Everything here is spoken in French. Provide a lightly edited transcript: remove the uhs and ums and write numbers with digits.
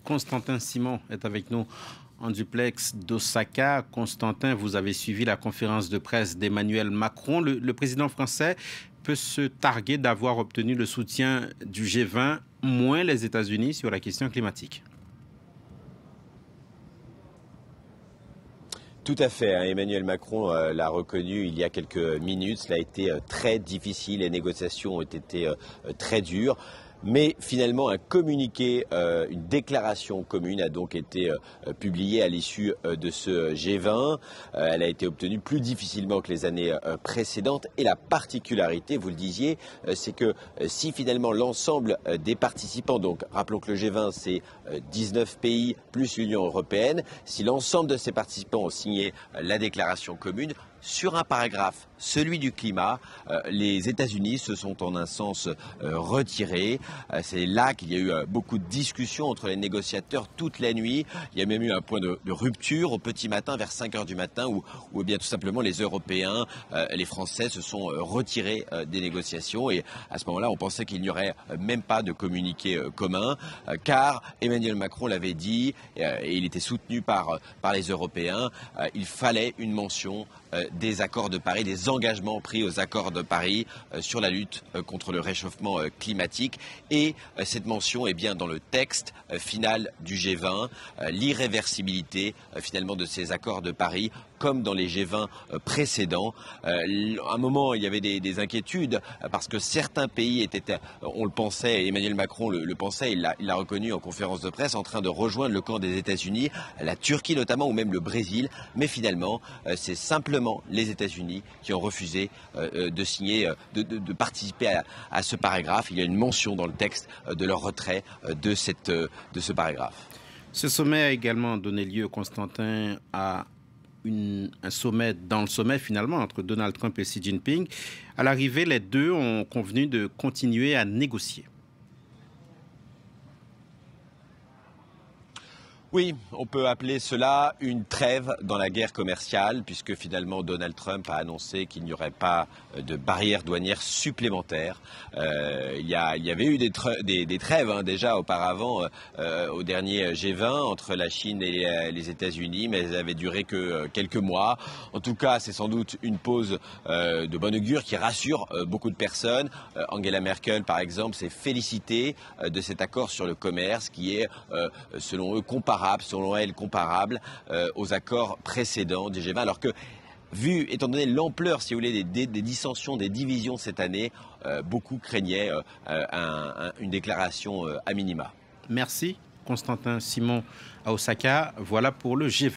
Constantin Simon est avec nous en duplex d'Osaka. Constantin, vous avez suivi la conférence de presse d'Emmanuel Macron. Le président français peut se targuer d'avoir obtenu le soutien du G20, moins les États-Unis sur la question climatique. Tout à fait. Emmanuel Macron l'a reconnu il y a quelques minutes. Cela a été très difficile. Les négociations ont été très dures. Mais finalement, un communiqué, une déclaration commune a donc été publiée à l'issue de ce G20. Elle a été obtenue plus difficilement que les années précédentes. Et la particularité, vous le disiez, c'est que si finalement l'ensemble des participants, donc rappelons que le G20 c'est 19 pays plus l'Union européenne, si l'ensemble de ces participants ont signé la déclaration commune, sur un paragraphe, celui du climat, les États-Unis se sont en un sens retirés. C'est là qu'il y a eu beaucoup de discussions entre les négociateurs toute la nuit. Il y a même eu un point de rupture au petit matin, vers 5 heures du matin, où bien tout simplement les Européens, les Français se sont retirés des négociations. Et à ce moment-là, on pensait qu'il n'y aurait même pas de communiqué commun, car Emmanuel Macron l'avait dit, et il était soutenu par les Européens, il fallait une mention des accords de Paris, des engagements pris aux accords de Paris sur la lutte contre le réchauffement climatique. Et cette mention est bien dans le texte final du G20, l'irréversibilité finalement de ces accords de Paris, comme dans les G20 précédents. À un moment, il y avait des inquiétudes parce que certains pays étaient, on le pensait, Emmanuel Macron le pensait, il l'a reconnu en conférence de presse, en train de rejoindre le camp des États-Unis, la Turquie notamment, ou même le Brésil. Mais finalement, c'est simplement les États-Unis qui ont refusé de signer, de participer à ce paragraphe. Il y a une mention dans le texte de leur retrait de ce paragraphe. Ce sommet a également donné lieu, Constantin, à un sommet dans le sommet finalement entre Donald Trump et Xi Jinping. À l'arrivée, les deux ont convenu de continuer à négocier. Oui, on peut appeler cela une trêve dans la guerre commerciale, puisque finalement Donald Trump a annoncé qu'il n'y aurait pas de barrières douanières supplémentaires. Il y avait eu des trêves déjà auparavant au dernier G20 entre la Chine et les États-Unis, mais elles avaient duré que quelques mois. En tout cas, c'est sans doute une pause de bon augure qui rassure beaucoup de personnes. Angela Merkel, par exemple, s'est félicitée de cet accord sur le commerce qui est, selon eux, selon elle, comparable aux accords précédents du G20, alors que, étant donné l'ampleur, si vous voulez, des dissensions, des divisions cette année, beaucoup craignaient une déclaration à minima. Merci, Constantin Simon à Osaka. Voilà pour le G20.